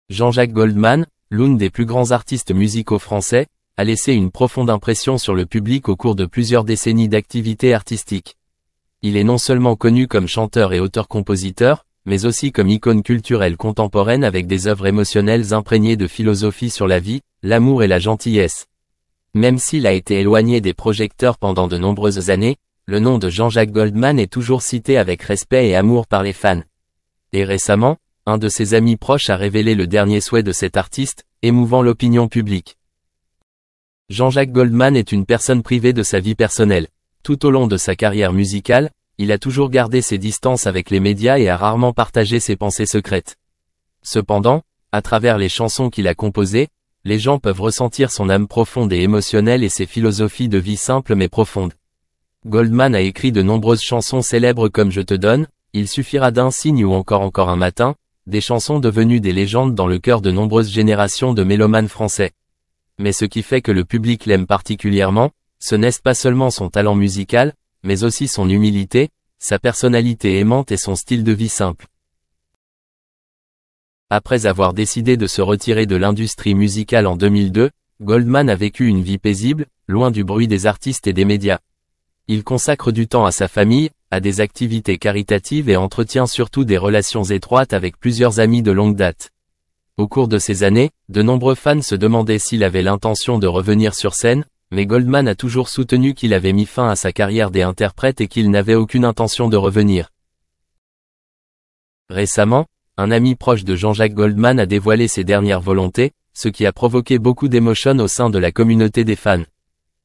Jean-Jacques Goldman, l'une des plus grands artistes musicaux français, a laissé une profonde impression sur le public au cours de plusieurs décennies d'activité artistique. Il est non seulement connu comme chanteur et auteur-compositeur, mais aussi comme icône culturelle contemporaine avec des œuvres émotionnelles imprégnées de philosophie sur la vie, l'amour et la gentillesse. Même s'il a été éloigné des projecteurs pendant de nombreuses années, le nom de Jean-Jacques Goldman est toujours cité avec respect et amour par les fans. Et récemment, un de ses amis proches a révélé le dernier souhait de cet artiste, émouvant l'opinion publique. Jean-Jacques Goldman est une personne privée de sa vie personnelle. Tout au long de sa carrière musicale, il a toujours gardé ses distances avec les médias et a rarement partagé ses pensées secrètes. Cependant, à travers les chansons qu'il a composées, les gens peuvent ressentir son âme profonde et émotionnelle et ses philosophies de vie simples mais profondes. Goldman a écrit de nombreuses chansons célèbres comme Je te donne, Il suffira d'un signe ou encore un matin, des chansons devenues des légendes dans le cœur de nombreuses générations de mélomanes français. Mais ce qui fait que le public l'aime particulièrement, ce n'est pas seulement son talent musical, mais aussi son humilité, sa personnalité aimante et son style de vie simple. Après avoir décidé de se retirer de l'industrie musicale en 2002, Goldman a vécu une vie paisible, loin du bruit des artistes et des médias. Il consacre du temps à sa famille, à des activités caritatives et entretient surtout des relations étroites avec plusieurs amis de longue date. Au cours de ces années, de nombreux fans se demandaient s'il avait l'intention de revenir sur scène, mais Goldman a toujours soutenu qu'il avait mis fin à sa carrière d'interprète et qu'il n'avait aucune intention de revenir. Récemment, un ami proche de Jean-Jacques Goldman a dévoilé ses dernières volontés, ce qui a provoqué beaucoup d'émotions au sein de la communauté des fans.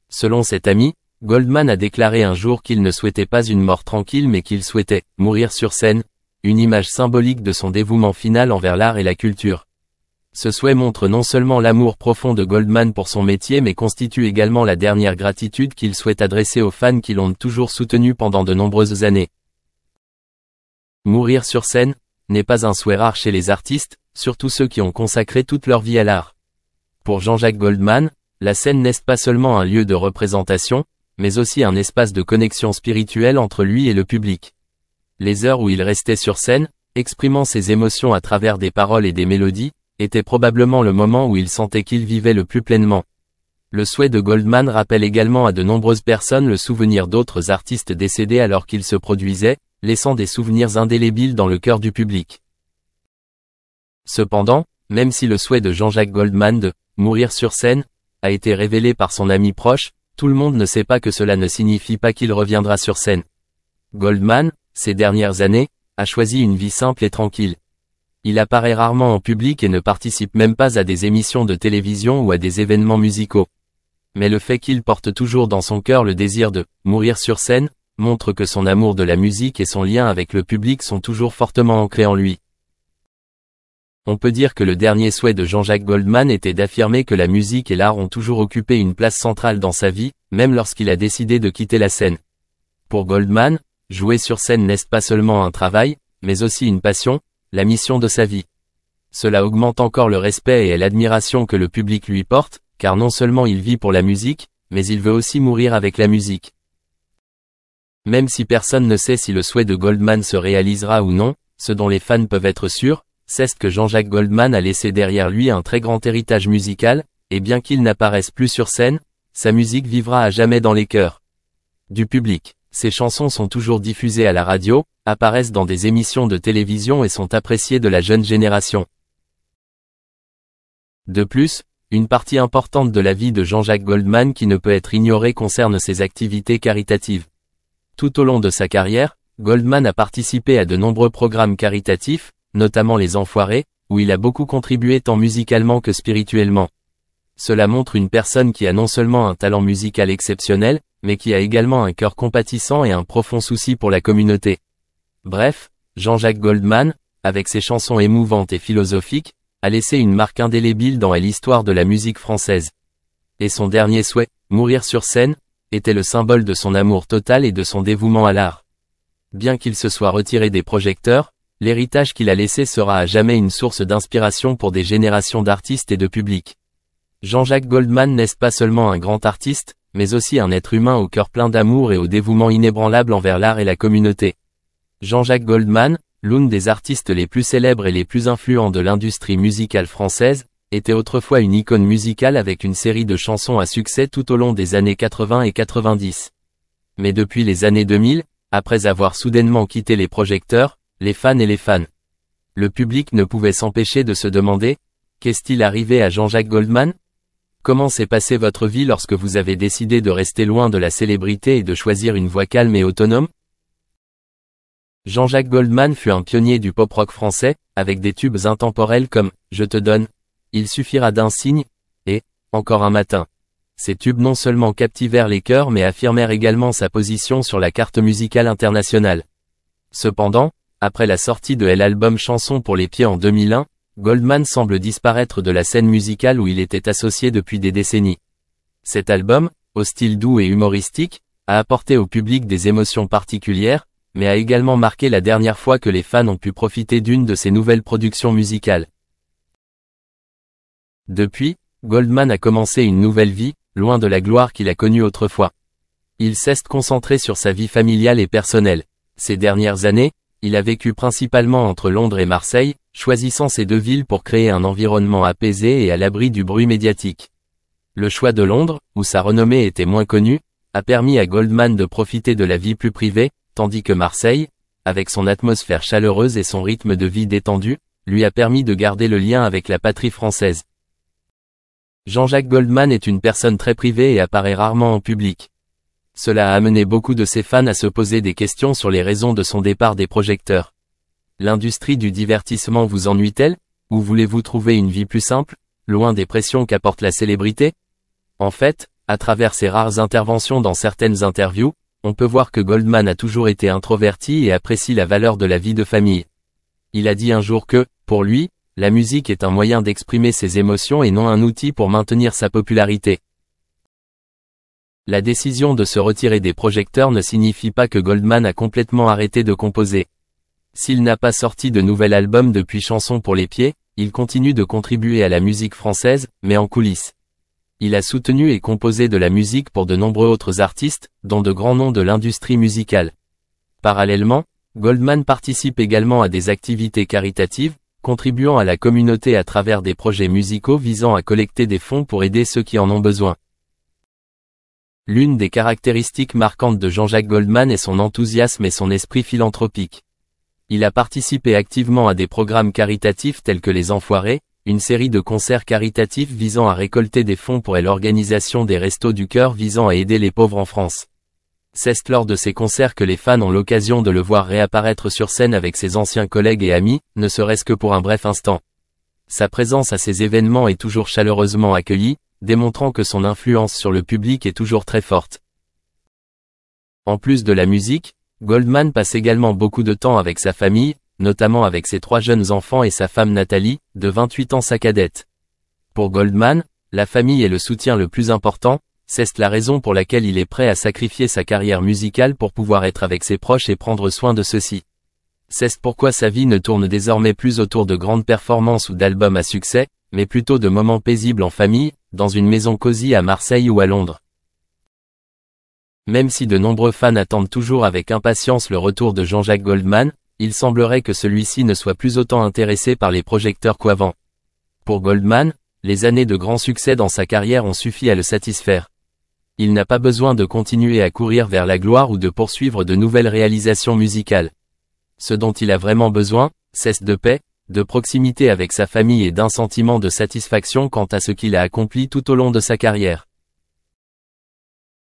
Selon cet ami, Goldman a déclaré un jour qu'il ne souhaitait pas une mort tranquille mais qu'il souhaitait « mourir sur scène », une image symbolique de son dévouement final envers l'art et la culture. Ce souhait montre non seulement l'amour profond de Goldman pour son métier mais constitue également la dernière gratitude qu'il souhaite adresser aux fans qui l'ont toujours soutenu pendant de nombreuses années. Mourir sur scène n'est pas un souhait rare chez les artistes, surtout ceux qui ont consacré toute leur vie à l'art. Pour Jean-Jacques Goldman, la scène n'est pas seulement un lieu de représentation, mais aussi un espace de connexion spirituelle entre lui et le public. Les heures où il restait sur scène, exprimant ses émotions à travers des paroles et des mélodies, était probablement le moment où il sentait qu'il vivait le plus pleinement. Le souhait de Goldman rappelle également à de nombreuses personnes le souvenir d'autres artistes décédés alors qu'ils se produisaient, laissant des souvenirs indélébiles dans le cœur du public. Cependant, même si le souhait de Jean-Jacques Goldman de « mourir sur scène » a été révélé par son ami proche, tout le monde ne sait pas que cela ne signifie pas qu'il reviendra sur scène. Goldman, ces dernières années, a choisi une vie simple et tranquille. Il apparaît rarement en public et ne participe même pas à des émissions de télévision ou à des événements musicaux. Mais le fait qu'il porte toujours dans son cœur le désir de « mourir sur scène » montre que son amour de la musique et son lien avec le public sont toujours fortement ancrés en lui. On peut dire que le dernier souhait de Jean-Jacques Goldman était d'affirmer que la musique et l'art ont toujours occupé une place centrale dans sa vie, même lorsqu'il a décidé de quitter la scène. Pour Goldman, jouer sur scène n'est pas seulement un travail, mais aussi une passion, la mission de sa vie. Cela augmente encore le respect et l'admiration que le public lui porte, car non seulement il vit pour la musique, mais il veut aussi mourir avec la musique. Même si personne ne sait si le souhait de Goldman se réalisera ou non, ce dont les fans peuvent être sûrs, c'est que Jean-Jacques Goldman a laissé derrière lui un très grand héritage musical, et bien qu'il n'apparaisse plus sur scène, sa musique vivra à jamais dans les cœurs du public. Ses chansons sont toujours diffusées à la radio, apparaissent dans des émissions de télévision et sont appréciées de la jeune génération. De plus, une partie importante de la vie de Jean-Jacques Goldman qui ne peut être ignorée concerne ses activités caritatives. Tout au long de sa carrière, Goldman a participé à de nombreux programmes caritatifs, notamment Les Enfoirés, où il a beaucoup contribué tant musicalement que spirituellement. Cela montre une personne qui a non seulement un talent musical exceptionnel, mais qui a également un cœur compatissant et un profond souci pour la communauté. Bref, Jean-Jacques Goldman, avec ses chansons émouvantes et philosophiques, a laissé une marque indélébile dans l'histoire de la musique française. Et son dernier souhait, mourir sur scène, était le symbole de son amour total et de son dévouement à l'art. Bien qu'il se soit retiré des projecteurs, l'héritage qu'il a laissé sera à jamais une source d'inspiration pour des générations d'artistes et de publics. Jean-Jacques Goldman n'est pas seulement un grand artiste, mais aussi un être humain au cœur plein d'amour et au dévouement inébranlable envers l'art et la communauté. Jean-Jacques Goldman, l'une des artistes les plus célèbres et les plus influents de l'industrie musicale française, était autrefois une icône musicale avec une série de chansons à succès tout au long des années 80 et 90. Mais depuis les années 2000, après avoir soudainement quitté les projecteurs, les fans et les fans, le public ne pouvait s'empêcher de se demander, qu'est-il arrivé à Jean-Jacques Goldman? Comment s'est passée votre vie lorsque vous avez décidé de rester loin de la célébrité et de choisir une voix calme et autonome? Jean-Jacques Goldman fut un pionnier du pop-rock français, avec des tubes intemporels comme « Je te donne »,« Il suffira d'un signe » et « Encore un matin ». Ces tubes non seulement captivèrent les cœurs mais affirmèrent également sa position sur la carte musicale internationale. Cependant, après la sortie de l'album Chanson pour les pieds en 2001, Goldman semble disparaître de la scène musicale où il était associé depuis des décennies. Cet album, au style doux et humoristique, a apporté au public des émotions particulières, mais a également marqué la dernière fois que les fans ont pu profiter d'une de ses nouvelles productions musicales. Depuis, Goldman a commencé une nouvelle vie, loin de la gloire qu'il a connue autrefois. Il s'est concentré sur sa vie familiale et personnelle. Ces dernières années, il a vécu principalement entre Londres et Marseille, choisissant ces deux villes pour créer un environnement apaisé et à l'abri du bruit médiatique. Le choix de Londres, où sa renommée était moins connue, a permis à Goldman de profiter de la vie plus privée, tandis que Marseille, avec son atmosphère chaleureuse et son rythme de vie détendu, lui a permis de garder le lien avec la patrie française. Jean-Jacques Goldman est une personne très privée et apparaît rarement en public. Cela a amené beaucoup de ses fans à se poser des questions sur les raisons de son départ des projecteurs. L'industrie du divertissement vous ennuie-t-elle, ou voulez-vous trouver une vie plus simple, loin des pressions qu'apporte la célébrité? En fait, à travers ses rares interventions dans certaines interviews, on peut voir que Goldman a toujours été introverti et apprécie la valeur de la vie de famille. Il a dit un jour que, pour lui, la musique est un moyen d'exprimer ses émotions et non un outil pour maintenir sa popularité. La décision de se retirer des projecteurs ne signifie pas que Goldman a complètement arrêté de composer. S'il n'a pas sorti de nouvel album depuis Chanson pour les pieds, il continue de contribuer à la musique française, mais en coulisses. Il a soutenu et composé de la musique pour de nombreux autres artistes, dont de grands noms de l'industrie musicale. Parallèlement, Goldman participe également à des activités caritatives, contribuant à la communauté à travers des projets musicaux visant à collecter des fonds pour aider ceux qui en ont besoin. L'une des caractéristiques marquantes de Jean-Jacques Goldman est son enthousiasme et son esprit philanthropique. Il a participé activement à des programmes caritatifs tels que Les Enfoirés, une série de concerts caritatifs visant à récolter des fonds pour l'organisation des Restos du Cœur visant à aider les pauvres en France. C'est lors de ces concerts que les fans ont l'occasion de le voir réapparaître sur scène avec ses anciens collègues et amis, ne serait-ce que pour un bref instant. Sa présence à ces événements est toujours chaleureusement accueillie, démontrant que son influence sur le public est toujours très forte. En plus de la musique, Goldman passe également beaucoup de temps avec sa famille, notamment avec ses 3 jeunes enfants et sa femme Nathalie, de 28 ans sa cadette. Pour Goldman, la famille est le soutien le plus important, c'est la raison pour laquelle il est prêt à sacrifier sa carrière musicale pour pouvoir être avec ses proches et prendre soin de ceux-ci. C'est pourquoi sa vie ne tourne désormais plus autour de grandes performances ou d'albums à succès, mais plutôt de moments paisibles en famille, dans une maison cosy à Marseille ou à Londres. Même si de nombreux fans attendent toujours avec impatience le retour de Jean-Jacques Goldman, il semblerait que celui-ci ne soit plus autant intéressé par les projecteurs qu'avant. Pour Goldman, les années de grand succès dans sa carrière ont suffi à le satisfaire. Il n'a pas besoin de continuer à courir vers la gloire ou de poursuivre de nouvelles réalisations musicales. Ce dont il a vraiment besoin, c'est de paix, de proximité avec sa famille et d'un sentiment de satisfaction quant à ce qu'il a accompli tout au long de sa carrière.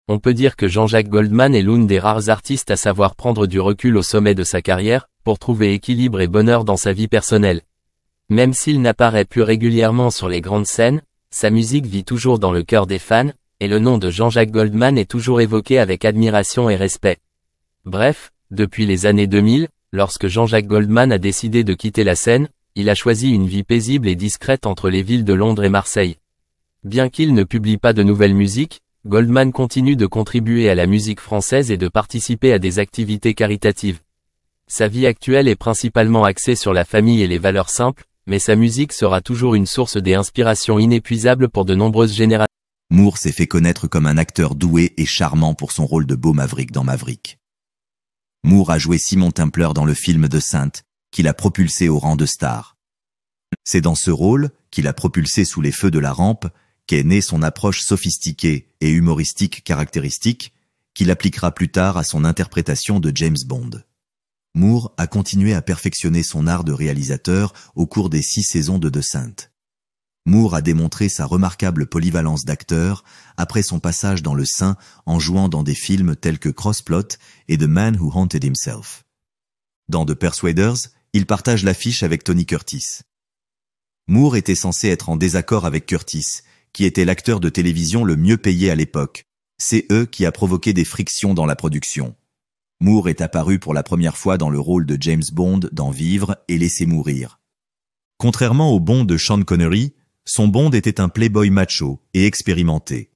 On peut dire que Jean-Jacques Goldman est l'une des rares artistes à savoir prendre du recul au sommet de sa carrière, pour trouver équilibre et bonheur dans sa vie personnelle. Même s'il n'apparaît plus régulièrement sur les grandes scènes, sa musique vit toujours dans le cœur des fans, et le nom de Jean-Jacques Goldman est toujours évoqué avec admiration et respect. Bref, depuis les années 2000, lorsque Jean-Jacques Goldman a décidé de quitter la scène, il a choisi une vie paisible et discrète entre les villes de Londres et Marseille. Bien qu'il ne publie pas de nouvelles musiques, Goldman continue de contribuer à la musique française et de participer à des activités caritatives. Sa vie actuelle est principalement axée sur la famille et les valeurs simples, mais sa musique sera toujours une source d'inspiration inépuisable pour de nombreuses générations. Moore s'est fait connaître comme un acteur doué et charmant pour son rôle de beau Maverick dans Maverick. Moore a joué Simon Templar dans le film de Sainte, qui l'a propulsé au rang de star. C'est dans ce rôle, qui l'a propulsé sous les feux de la rampe, qu'est née son approche sophistiquée et humoristique caractéristique, qu'il appliquera plus tard à son interprétation de James Bond. Moore a continué à perfectionner son art de réalisateur au cours des 6 saisons de The Saint. Moore a démontré sa remarquable polyvalence d'acteur après son passage dans Le Saint en jouant dans des films tels que Crossplot et The Man Who Haunted Himself. Dans The Persuaders, il partage l'affiche avec Tony Curtis. Moore était censé être en désaccord avec Curtis, qui était l'acteur de télévision le mieux payé à l'époque. C'est eux qui a provoqué des frictions dans la production. Moore est apparu pour la première fois dans le rôle de James Bond dans Vivre et Laisser mourir. Contrairement au Bond de Sean Connery, son Bond était un playboy macho et expérimenté.